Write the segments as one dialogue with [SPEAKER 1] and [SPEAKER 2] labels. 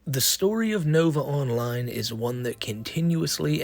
[SPEAKER 1] The story of Nova Online is one that continuously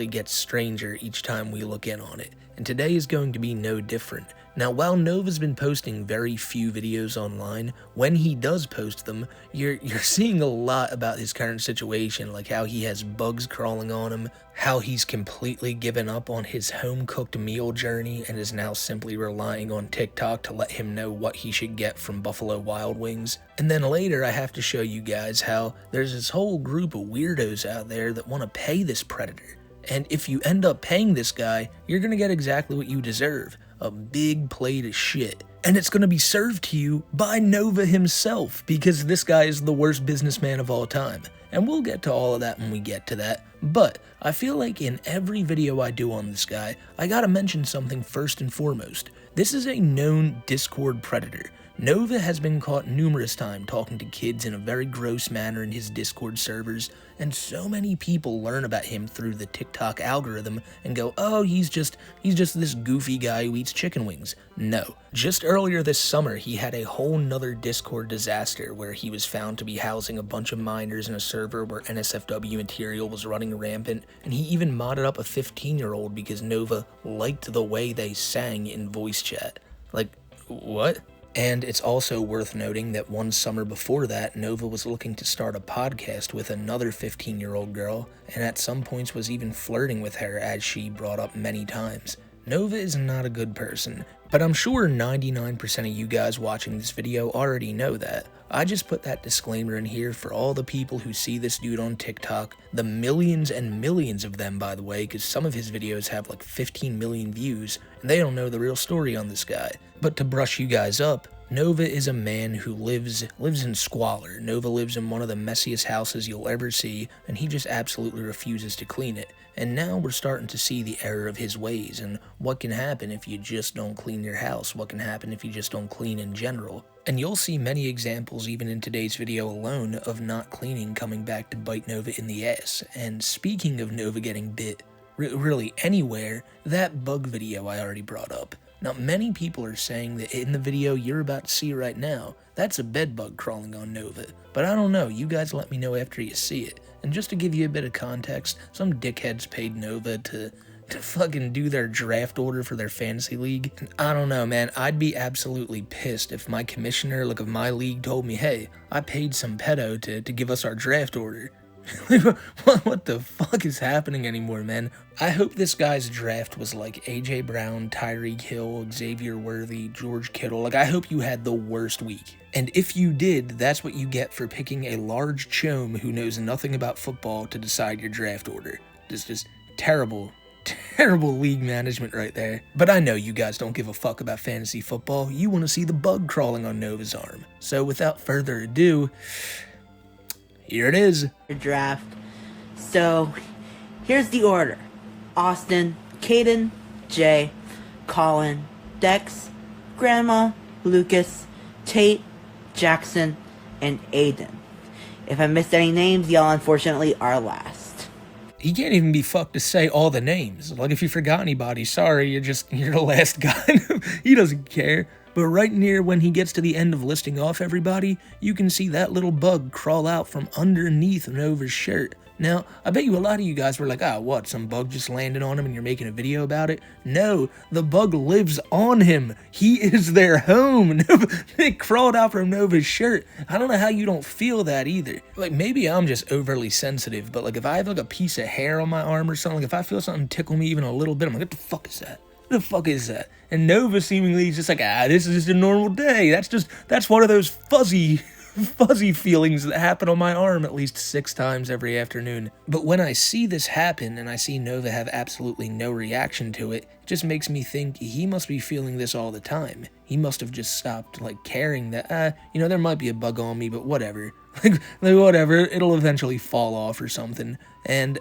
[SPEAKER 1] gets stranger each time we look in on it, and today is going to be no different. Now, while Nova's been posting very few videos online, when he does post them, you're seeing a lot about his current situation, like how he has bugs crawling on him, how he's completely given up on his home-cooked meal journey and is now simply relying on TikTok to let him know what he should get from Buffalo Wild Wings. And then later I have to show you guys how there's this whole group of weirdos out there that want to pay this predator. And if you end up paying this guy, you're gonna get exactly what you deserve. A big plate of shit. And it's gonna be served to you by Nova himself, because this guy is the worst businessman of all time. And we'll get to all of that when we get to that. But I feel like in every video I do on this guy, I gotta mention something first and foremost. This is a known Discord predator. Nova has been caught numerous times talking to kids in a very gross manner in his Discord servers, and so many people learn about him through the TikTok algorithm and go, oh, he's just this goofy guy who eats chicken wings. No. Just earlier this summer, he had a whole nother Discord disaster where he was found to be housing a bunch of minors in a server where NSFW material was running rampant, and he even modded up a 15-year-old because Nova liked the way they sang in voice chat. Like, what? And it's also worth noting that one summer before that, Nova was looking to start a podcast with another 15-year-old girl, and at some points was even flirting with her, as she brought up many times. Nova is not a good person, but I'm sure 99% of you guys watching this video already know that. I just put that disclaimer in here for all the people who see this dude on TikTok, the millions and millions of them, by the way, because some of his videos have like 15 million views, and they don't know the real story on this guy. But to brush you guys up, Nova is a man who lives in squalor. Nova lives in one of the messiest houses you'll ever see, and he just absolutely refuses to clean it. And now we're starting to see the error of his ways, and what can happen if you just don't clean your house, what can happen if you just don't clean in general. And you'll see many examples, even in today's video alone, of not cleaning coming back to bite Nova in the ass. And speaking of Nova getting bit, really anywhere, that bug video I already brought up. Now, many people are saying that in the video you're about to see right now, that's a bedbug crawling on Nova. But I don't know, you guys let me know after you see it. And just to give you a bit of context, some dickheads paid Nova to fucking do their draft order for their fantasy league. And I don't know, man, I'd be absolutely pissed if my commissioner, of my league told me, hey, I paid some pedo to give us our draft order. What the fuck is happening anymore, man? I hope this guy's draft was like AJ Brown, Tyreek Hill, Xavier Worthy, George Kittle. I hope you had the worst week. And if you did, that's what you get for picking a large chome who knows nothing about football to decide your draft order. It's just terrible league management right there. But I know you guys don't give a fuck about fantasy football. You want to see the bug crawling on Nova's arm. So without further ado, here it is.
[SPEAKER 2] Draft. So, here's the order. Austin, Caden, Jay, Colin, Dex, Grandma, Lucas, Tate, Jackson, and Aiden. If I missed any names, y'all unfortunately are last.
[SPEAKER 1] He can't even be fucked to say all the names. Like, if you forgot anybody, sorry, you're the last guy. He doesn't care. But right near when he gets to the end of listing off everybody, you can see that little bug crawl out from underneath Nova's shirt. Now, I bet you a lot of you guys were like, what, some bug just landed on him and you're making a video about it? No, the bug lives on him. He is their home. It crawled out from Nova's shirt. I don't know how you don't feel that either. Like, maybe I'm just overly sensitive, but if I have a piece of hair on my arm or something, if I feel something tickle me even a little bit, I'm like, what the fuck is that? What the fuck is that? And Nova seemingly is just like, this is just a normal day. That's one of those fuzzy feelings that happen on my arm at least 6 times every afternoon. But when I see this happen and I see Nova have absolutely no reaction to it, it just makes me think he must be feeling this all the time. He must have just stopped caring that, there might be a bug on me, but whatever. Whatever, it'll eventually fall off or something. And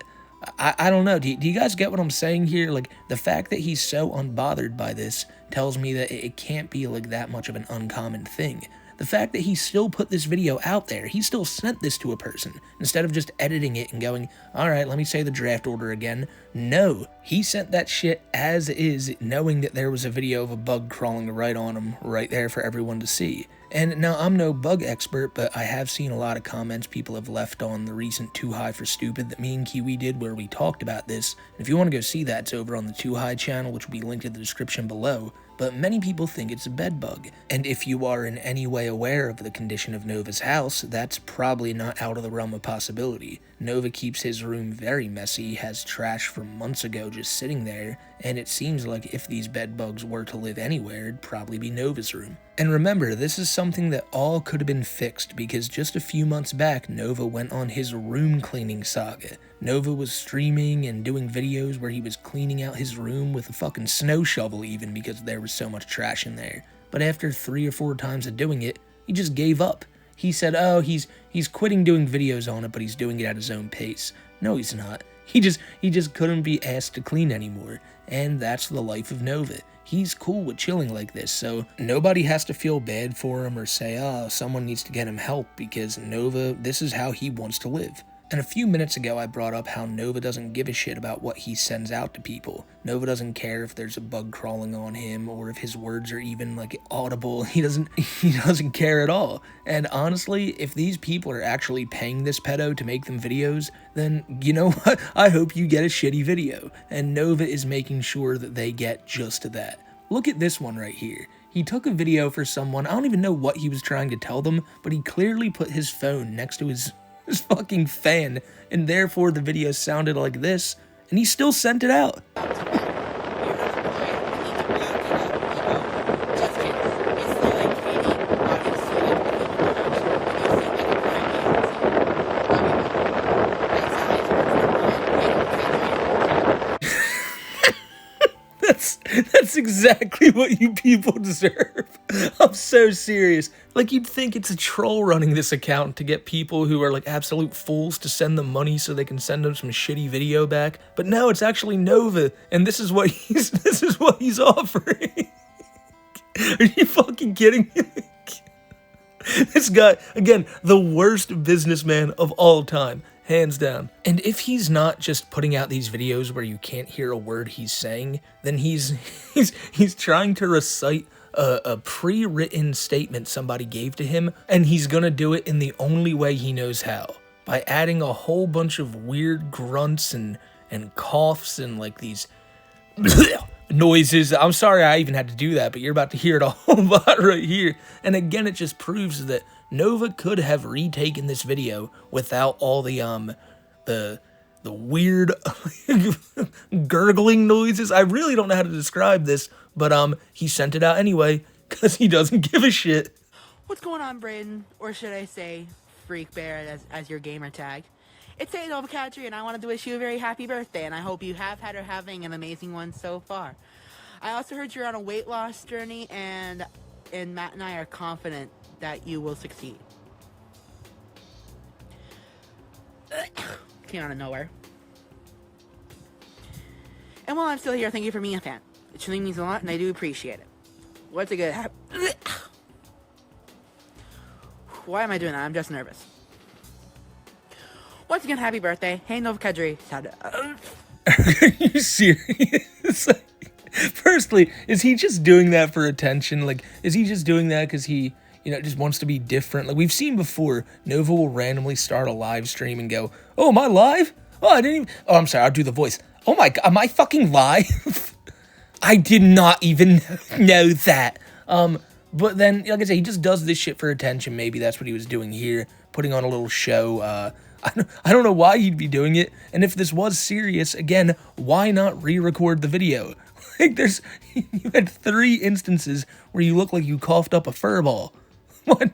[SPEAKER 1] I don't know, do you guys get what I'm saying here? The fact that he's so unbothered by this tells me that it can't be that much of an uncommon thing. The fact that he still put this video out there, he still sent this to a person, instead of just editing it and going, alright, let me say the draft order again. No, he sent that shit as is, knowing that there was a video of a bug crawling right on him, right there for everyone to see. And now I'm no bug expert, but I have seen a lot of comments people have left on the recent Too High for Stupid that me and Kiwi did where we talked about this. And if you want to go see that, it's over on the Too High channel, which will be linked in the description below. But many people think it's a bedbug. And if you are in any way aware of the condition of Nova's house, that's probably not out of the realm of possibility. Nova keeps his room very messy, has trash from months ago just sitting there, and it seems like if these bedbugs were to live anywhere, it'd probably be Nova's room. And remember, this is something that all could have been fixed because just a few months back, Nova went on his room cleaning saga. Nova was streaming and doing videos where he was cleaning out his room with a fucking snow shovel even because there was so much trash in there. But after 3 or 4 times of doing it, he just gave up. He said, oh, he's quitting doing videos on it, but he's doing it at his own pace. No, he's not. He just couldn't be asked to clean anymore. And that's the life of Nova. He's cool with chilling like this, so nobody has to feel bad for him or say, oh, someone needs to get him help because Nova, this is how he wants to live. And a few minutes ago, I brought up how Nova doesn't give a shit about what he sends out to people. Nova doesn't care if there's a bug crawling on him or if his words are even, like, audible. He doesn't care at all. And honestly, if these people are actually paying this pedo to make them videos, then you know what? I hope you get a shitty video. And Nova is making sure that they get just that. Look at this one right here. He took a video for someone, I don't even know what he was trying to tell them, but he clearly put his phone next to his fucking fan, and therefore the video sounded like this, and he still sent it out. That's exactly what you people deserve. I'm so serious. Like, you'd think it's a troll running this account to get people who are like absolute fools to send them money so they can send them some shitty video back. But no, it's actually Nova, and this is what he's offering. Are you fucking kidding me? This guy, again, the worst businessman of all time. Hands down. And if he's not just putting out these videos where you can't hear a word he's saying, then he's trying to recite a pre-written statement somebody gave to him, and he's gonna do it in the only way he knows how, by adding a whole bunch of weird grunts and coughs and like these noises. I'm sorry I even had to do that, but you're about to hear it a whole lot right here. And again, it just proves that Nova could have retaken this video without all the weird gurgling noises. I really don't know how to describe this, but he sent it out anyway because he doesn't give a shit.
[SPEAKER 2] What's going on, Braden? Or should I say Freak Bear as your gamer tag? It's Nova Kadri, and I wanted to wish you a very happy birthday, and I hope you have had or having an amazing one so far. I also heard you're on a weight loss journey, and Matt and I are confident that you will succeed. Came out of nowhere. And while I'm still here, thank you for being a fan. It truly means a lot, and I do appreciate it. What's a good Why am I doing that? I'm just nervous. Once again, happy birthday. Hey, Nova Kadri.
[SPEAKER 1] Are you serious? Firstly, is he just doing that for attention? Like, is he just doing that because he, just wants to be different? Like, we've seen before, Nova will randomly start a live stream and go, oh, am I live? Oh, I didn't even, oh, I'm sorry, I'll do the voice. Oh my God, am I fucking live? I did not even know that. But then, like I said, he just does this shit for attention. Maybe that's what he was doing here, putting on a little show. I don't know why he'd be doing it. And if this was serious, again, why not re-record the video? Like, you had 3 instances where you look like you coughed up a fur ball. Why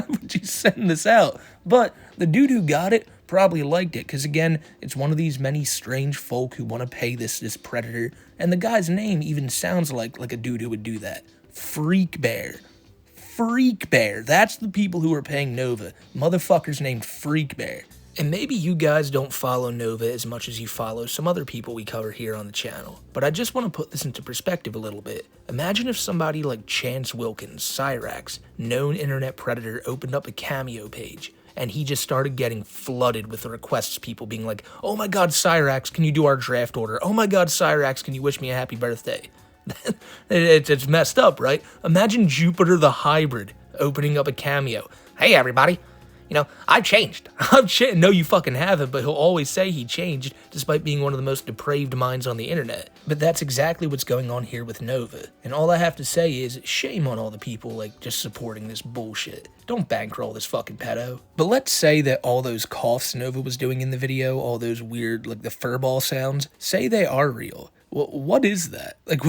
[SPEAKER 1] would you send this out? But the dude who got it probably liked it, because again, it's one of these many strange folk who want to pay this predator, and the guy's name even sounds like a dude who would do that. Freak Bear. Freak Bear. That's the people who are paying Nova. Motherfuckers named Freak Bear. And maybe you guys don't follow Nova as much as you follow some other people we cover here on the channel, but I just want to put this into perspective a little bit. Imagine if somebody like Chance Wilkins, Cyrax, known internet predator, opened up a Cameo page, and he just started getting flooded with requests, people being like, oh my God, Cyrax, can you do our draft order? Oh my God, Cyrax, can you wish me a happy birthday? It's messed up, right? Imagine Jupiter the Hybrid. opening up a cameo. Hey everybody, you know, I've changed. I've changed. No, you fucking haven't, but he'll always say he changed despite being one of the most depraved minds on the internet. But that's exactly what's going on here with Nova. And all I have to say is shame on all the people like just supporting this bullshit. Don't bankroll this fucking pedo. But let's say that all those coughs Nova was doing in the video, all those weird, like the furball sounds, say they are real. Well, what is that? Like,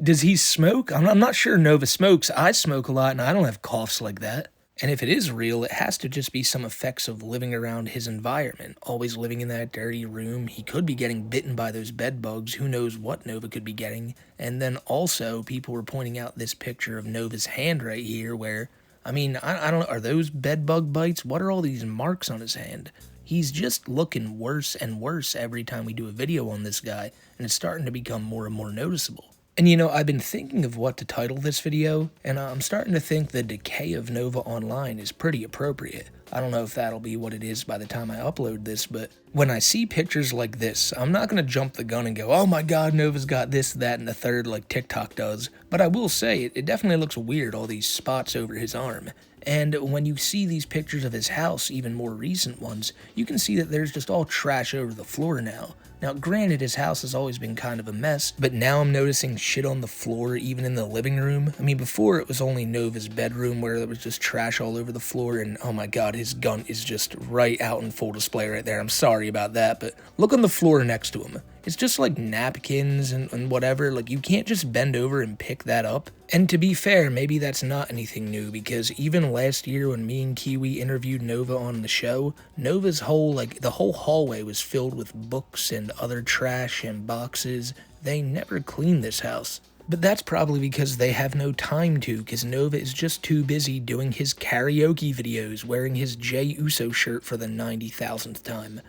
[SPEAKER 1] does he smoke? I'm not sure Nova smokes. I smoke a lot and I don't have coughs like that. And if it is real, it has to just be some effects of living around his environment. Always living in that dirty room. He could be getting bitten by those bed bugs. Who knows what Nova could be getting. And then also, people were pointing out this picture of Nova's hand right here where, I mean, I don't know, are those bed bug bites? What are all these marks on his hand? He's just looking worse and worse every time we do a video on this guy, and it's starting to become more and more noticeable. And you know, I've been thinking of what to title this video, and I'm starting to think the decay of Nova Online is pretty appropriate. I don't know if that'll be what it is by the time I upload this, but when I see pictures like this, I'm not going to jump the gun and go, oh my god, Nova's got this, that, and the third like TikTok does. But I will say, it definitely looks weird, all these spots over his arm. And when you see these pictures of his house, even more recent ones, you can see that there's just all trash over the floor now. Now, granted, his house has always been kind of a mess, but now I'm noticing shit on the floor, even in the living room. I mean, before it was only Nova's bedroom where there was just trash all over the floor, and oh my god, his gun is just right out in full display right there. I'm sorry about that, but look on the floor next to him. It's just like napkins and whatever. Like, you can't just bend over and pick that up. And to be fair, maybe that's not anything new, because even last year when me and Kiwi interviewed Nova on the show, Nova's whole, like, the whole hallway was filled with books and other trash and boxes. They never cleaned this house. But that's probably because they have no time to, because Nova is just too busy doing his karaoke videos, wearing his Jey Uso shirt for the 90,000th time.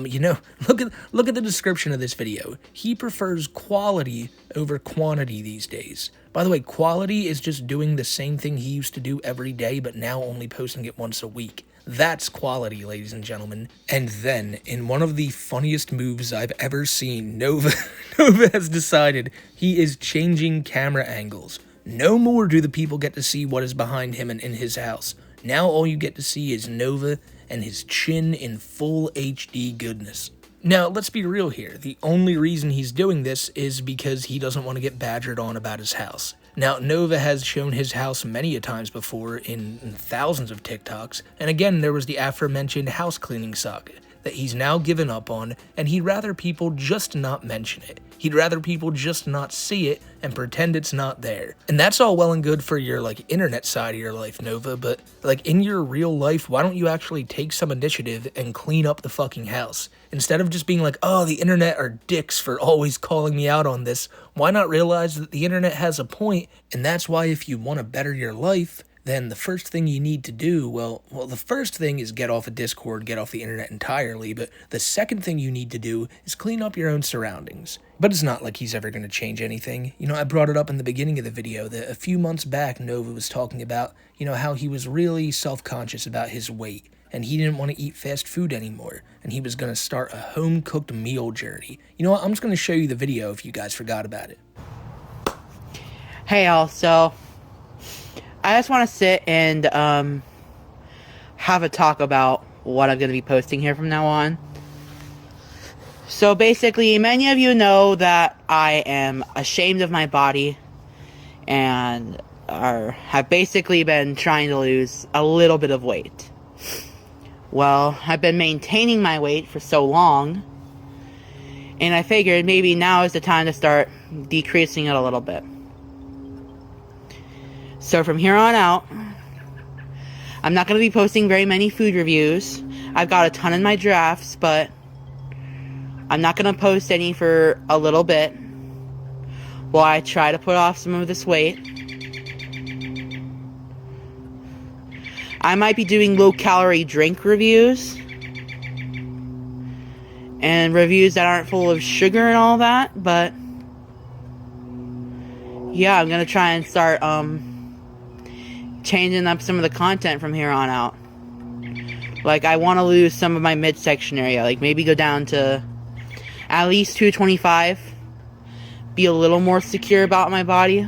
[SPEAKER 1] You know, look at the description of this video. He prefers quality over quantity these days. By the way, quality is just doing the same thing he used to do every day, but now only posting it once a week. That's quality, ladies and gentlemen. And then, in one of the funniest moves I've ever seen, Nova has decided he is changing camera angles. No more do the people get to see what is behind him and in his house. Now all you get to see is Nova and his chin in full HD goodness. Now, let's be real here. The only reason he's doing this is because he doesn't want to get badgered on about his house. Now, Nova has shown his house many a times before in thousands of TikToks, and again, there was the aforementioned house cleaning saga that he's now given up on, and he'd rather people just not mention it. He'd rather people just not see it and pretend it's not there. And that's all well and good for your, like, internet side of your life, Nova, but, like, in your real life, why don't you actually take some initiative and clean up the fucking house? Instead of just being like, oh, the internet are dicks for always calling me out on this, why not realize that the internet has a point, and that's why if you want to better your life, then the first thing you need to do, well, the first thing is get off of Discord, get off the internet entirely, but the second thing you need to do is clean up your own surroundings. But it's not like he's ever going to change anything. You know, I brought it up in the beginning of the video that a few months back, Nova was talking about, you know, how he was really self-conscious about his weight, and he didn't want to eat fast food anymore, and he was going to start a home-cooked meal journey. You know what, I'm just going to show you the video if you guys forgot about it.
[SPEAKER 2] Hey y'all, so I just want to sit and have a talk about what I'm going to be posting here from now on. So basically, many of you know that I am ashamed of my body and have basically been trying to lose a little bit of weight. Well, I've been maintaining my weight for so long, and I figured maybe now is the time to start decreasing it a little bit. So from here on out, I'm not going to be posting very many food reviews. I've got a ton in my drafts, but I'm not going to post any for a little bit while I try to put off some of this weight. I might be doing low-calorie drink reviews and reviews that aren't full of sugar and all that, but yeah, I'm going to try and start changing up some of the content from here on out. Like, I want to lose some of my midsection area, like maybe go down to at least 225, be a little more secure about my body.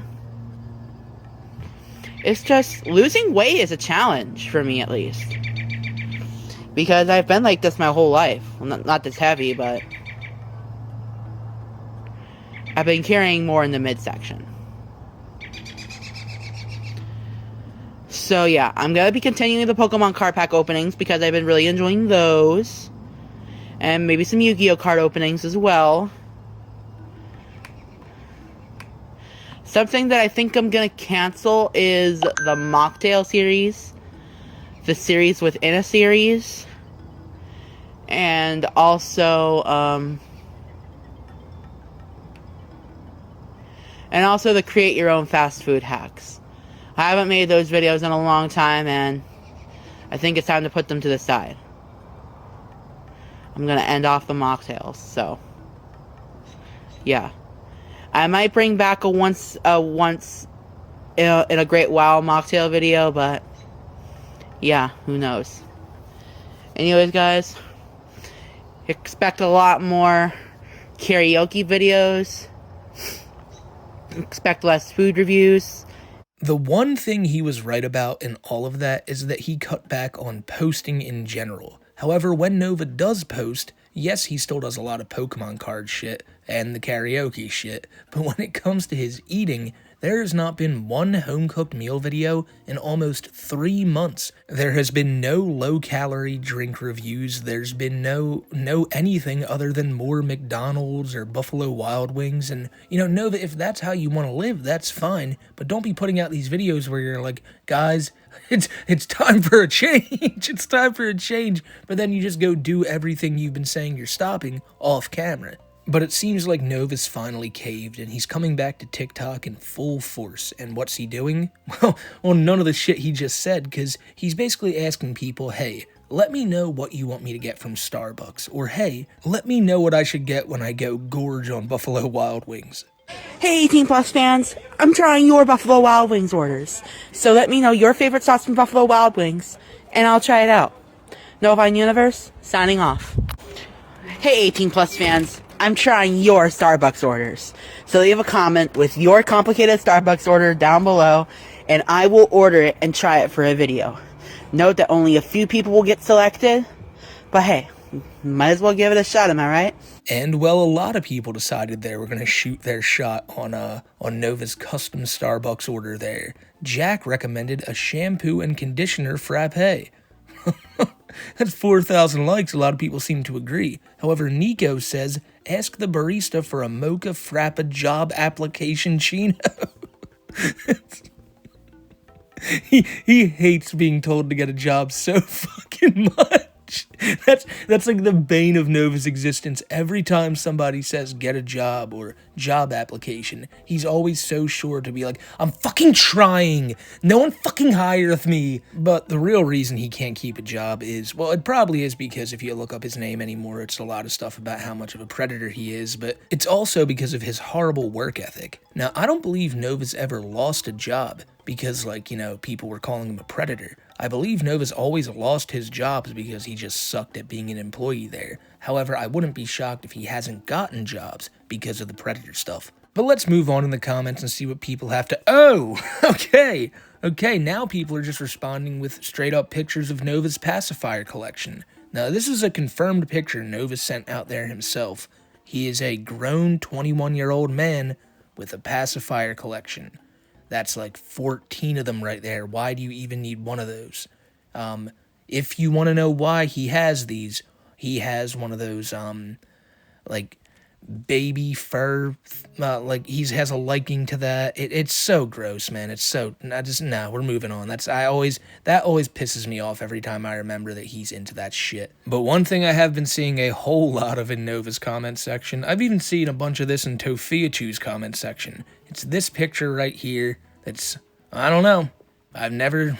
[SPEAKER 2] It's just losing weight is a challenge for me, at least. Because I've been like this my whole life. Well, not this heavy, but I've been carrying more in the midsection. So yeah, I'm going to be continuing the Pokemon card pack openings because I've been really enjoying those. And maybe some Yu-Gi-Oh card openings as well. Something that I think I'm going to cancel is the Mocktail series. The series within a series. And also, the create your own fast food hacks. I haven't made those videos in a long time, and I think it's time to put them to the side. I'm gonna end off the mocktails, so yeah. I might bring back a once in a Great Wow mocktail video, but yeah, who knows. Anyways, guys, expect a lot more karaoke videos. Expect less food reviews.
[SPEAKER 1] The one thing he was right about in all of that is that he cut back on posting in general. However, when Nova does post, yes, he still does a lot of Pokemon card shit and the karaoke shit, but when it comes to his eating, there has not been one home-cooked meal video in almost 3 months. There has been no low-calorie drink reviews. There's been no anything other than more McDonald's or Buffalo Wild Wings. And, you know, Nova, if that's how you want to live, that's fine. But don't be putting out these videos where you're like, guys, it's time for a change. It's time for a change. But then you just go do everything you've been saying you're stopping off camera. But it seems like Nova's finally caved, and he's coming back to TikTok in full force. And what's he doing? Well, none of the shit he just said, because he's basically asking people, hey, let me know what you want me to get from Starbucks. Or, hey, let me know what I should get when I go gorge on Buffalo Wild Wings.
[SPEAKER 2] Hey 18 Plus fans, I'm trying your Buffalo Wild Wings orders. So let me know your favorite sauce from Buffalo Wild Wings, and I'll try it out. Novine Universe, signing off. Hey 18 Plus fans, I'm trying your Starbucks orders. So leave a comment with your complicated Starbucks order down below, and I will order it and try it for a video. Note that only a few people will get selected, but hey, might as well give it a shot, am I right?
[SPEAKER 1] And, well, a lot of people decided they were going to shoot their shot on Nova's custom Starbucks order there. Jack recommended a shampoo and conditioner frappe. That's 4,000 likes. A lot of people seem to agree. However, Nico says, ask the barista for a mocha frappa job application chino. he hates being told to get a job so fucking much. That's like the bane of Nova's existence. Every time somebody says get a job or job application, he's always so sure to be like, I'm fucking trying. No one fucking hireth me. But the real reason he can't keep a job is, well, it probably is because if you look up his name anymore, it's a lot of stuff about how much of a predator he is, but it's also because of his horrible work ethic. Now, I don't believe Nova's ever lost a job because, like, you know, people were calling him a predator. I believe Nova's always lost his jobs because he just sucked at being an employee there. However, I wouldn't be shocked if he hasn't gotten jobs because of the predator stuff. But let's move on in the comments and see what people have to— oh, okay, now people are just responding with straight up pictures of Nova's pacifier collection. Now, this is a confirmed picture Nova sent out there himself. He is a grown 21-year-old man with a pacifier collection. That's like 14 of them right there. Why do you even need one of those? If you want to know why he has these, he has one of those, like, baby fur, like, he has a liking to that. It's so gross, man. It's so— we're moving on. That always pisses me off every time I remember that he's into that shit. But one thing I have been seeing a whole lot of in Nova's comment section, I've even seen a bunch of this in Tofiachu's comment section. It's this picture right here that's— I don't know. I've never—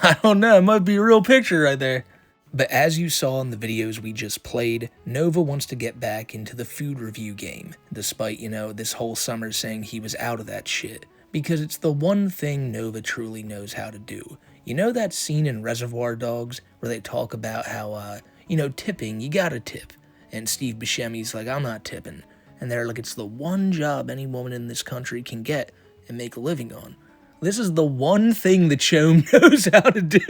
[SPEAKER 1] I don't know. It might be a real picture right there. But as you saw in the videos we just played, Nova wants to get back into the food review game, despite, you know, this whole summer saying he was out of that shit. Because it's the one thing Nova truly knows how to do. You know that scene in Reservoir Dogs where they talk about how, you know, tipping, you gotta tip. And Steve Buscemi's like, I'm not tipping. And they're like, it's the one job any woman in this country can get and make a living on. This is the one thing that Chom knows how to do.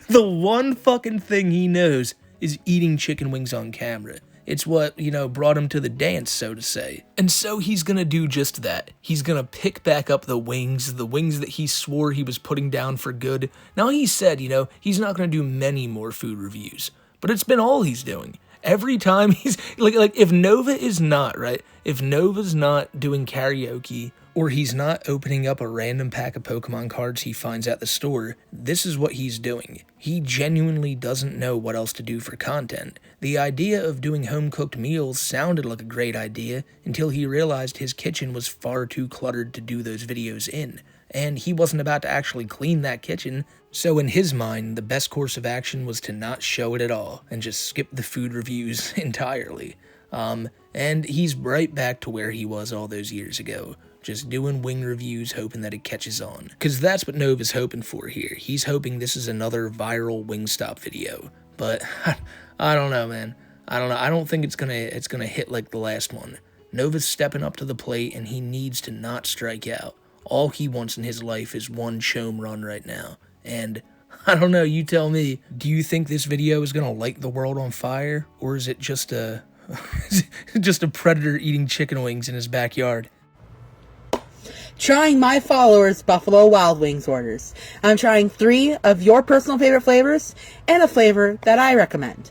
[SPEAKER 1] The one fucking thing he knows is eating chicken wings on camera. It's what, brought him to the dance, so to say. And so he's gonna do just that. He's gonna pick back up the wings that he swore he was putting down for good. Now he said, he's not gonna do many more food reviews, but it's been all he's doing. Every time he's, like if Nova is not, right? If Nova's not doing karaoke, or he's not opening up a random pack of Pokemon cards he finds at the store, this is what he's doing. He genuinely doesn't know what else to do for content. The idea of doing home-cooked meals sounded like a great idea until he realized his kitchen was far too cluttered to do those videos in, and he wasn't about to actually clean that kitchen, so in his mind, the best course of action was to not show it at all and just skip the food reviews entirely. And he's right back to where he was all those years ago. Just doing wing reviews, hoping that it catches on. Because that's what Nova's hoping for here. He's hoping this is another viral Wingstop video. But, I don't know, man. I don't know. I don't think it's gonna hit like the last one. Nova's stepping up to the plate, and he needs to not strike out. All he wants in his life is one Chom run right now. And, I don't know, you tell me. Do you think this video is gonna light the world on fire? Or is it just a predator eating chicken wings in his backyard?
[SPEAKER 2] Trying my followers' Buffalo Wild Wings orders. I'm trying 3 of your personal favorite flavors and a flavor that I recommend.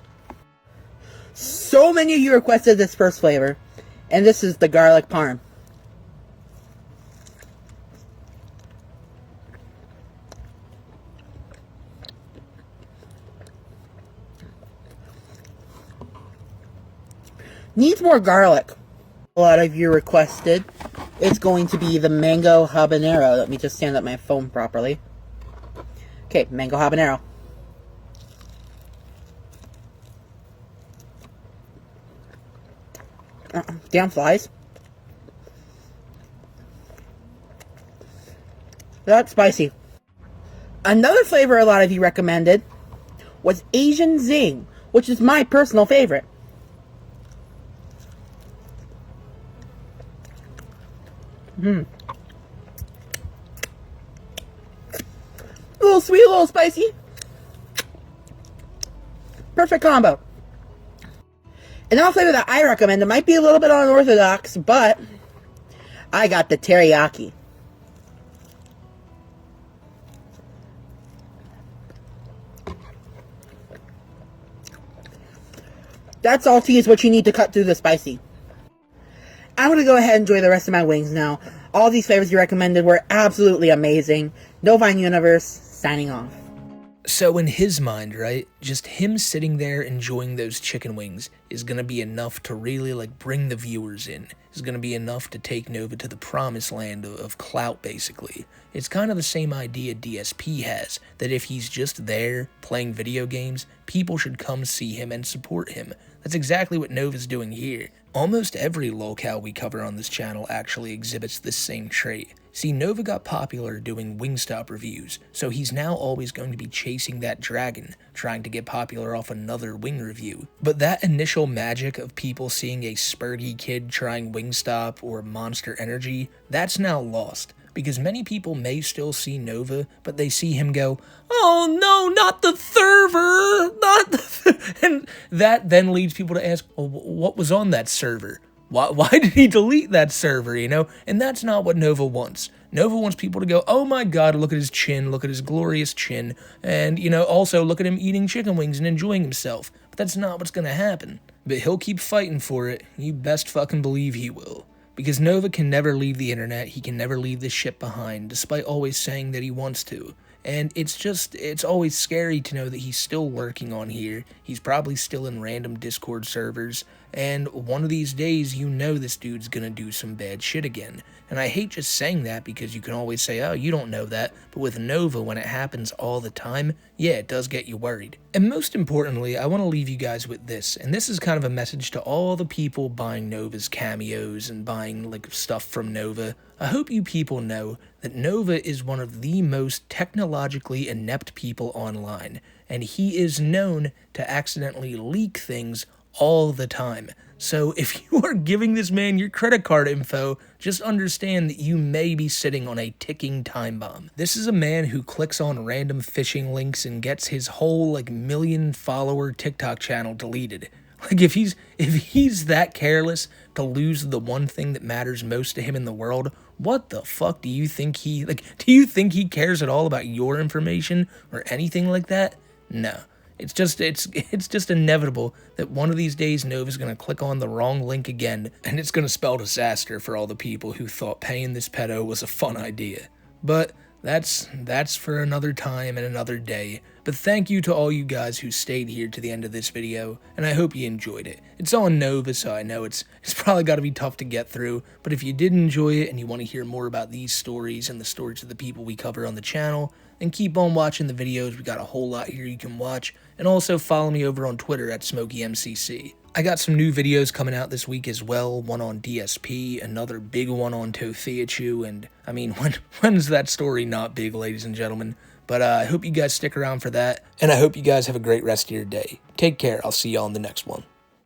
[SPEAKER 2] So many of you requested this first flavor, and this is the garlic parm. Needs more garlic. A lot of you requested it's going to be the mango habanero. Let me just stand up my phone properly. Okay, mango habanero. Damn flies. That's spicy. Another flavor a lot of you recommended was Asian Zing, which is my personal favorite. A little sweet, a little spicy. Perfect combo. Another flavor that I recommend, it might be a little bit unorthodox, but I got the teriyaki. That salty is what you need to cut through the spicy. I'm going to go ahead and enjoy the rest of my wings now. All these flavors you recommended were absolutely amazing. Novine Universe, signing off.
[SPEAKER 1] So in his mind, right, just him sitting there enjoying those chicken wings is going to be enough to really, bring the viewers in. It's going to be enough to take Nova to the promised land of clout, basically. It's kind of the same idea DSP has, that if he's just there playing video games, people should come see him and support him. That's exactly what Nova's doing here. Almost every lolcow we cover on this channel actually exhibits this same trait. See, Nova got popular doing Wingstop reviews, so he's now always going to be chasing that dragon, trying to get popular off another wing review. But that initial magic of people seeing a spurty kid trying Wingstop or Monster Energy, that's now lost. Because many people may still see Nova, but they see him go, "Oh no, not the server, not the..." And that then leads people to ask, well, what was on that server? Why did he delete that server, And that's not what Nova wants. Nova wants people to go, "Oh my god, look at his chin, look at his glorious chin, and, also look at him eating chicken wings and enjoying himself." But that's not what's gonna happen. But he'll keep fighting for it, you best fucking believe he will. Because Nova can never leave the internet, he can never leave this shit behind, despite always saying that he wants to. And it's always scary to know that he's still working on here, he's probably still in random Discord servers, and one of these days this dude's gonna do some bad shit again. And I hate just saying that because you can always say, "Oh, you don't know that," but with Nova, when it happens all the time, yeah, it does get you worried. And most importantly, I want to leave you guys with this, and this is kind of a message to all the people buying Nova's cameos and buying, stuff from Nova. I hope you people know that Nova is one of the most technologically inept people online, and he is known to accidentally leak things all the time. So if you are giving this man your credit card info, just understand that you may be sitting on a ticking time bomb. This is a man who clicks on random phishing links and gets his whole like million follower TikTok channel deleted. Like if he's that careless to lose the one thing that matters most to him in the world, what the fuck do you think do you think he cares at all about your information or anything like that? No. It's just inevitable that one of these days Nova's gonna click on the wrong link again, and it's gonna spell disaster for all the people who thought paying this pedo was a fun idea. But that's for another time and another day. But thank you to all you guys who stayed here to the end of this video, and I hope you enjoyed it. It's on Nova, so I know it's probably got to be tough to get through, but if you did enjoy it and you want to hear more about these stories and the stories of the people we cover on the channel, then keep on watching the videos. We got a whole lot here you can watch, and also follow me over on Twitter at SmokeyMcC. I got some new videos coming out this week as well, one on DSP, another big one on Totheachu, and I mean, when's that story not big, ladies and gentlemen? But I hope you guys stick around for that, and I hope you guys have a great rest of your day. Take care, I'll see y'all in the next one.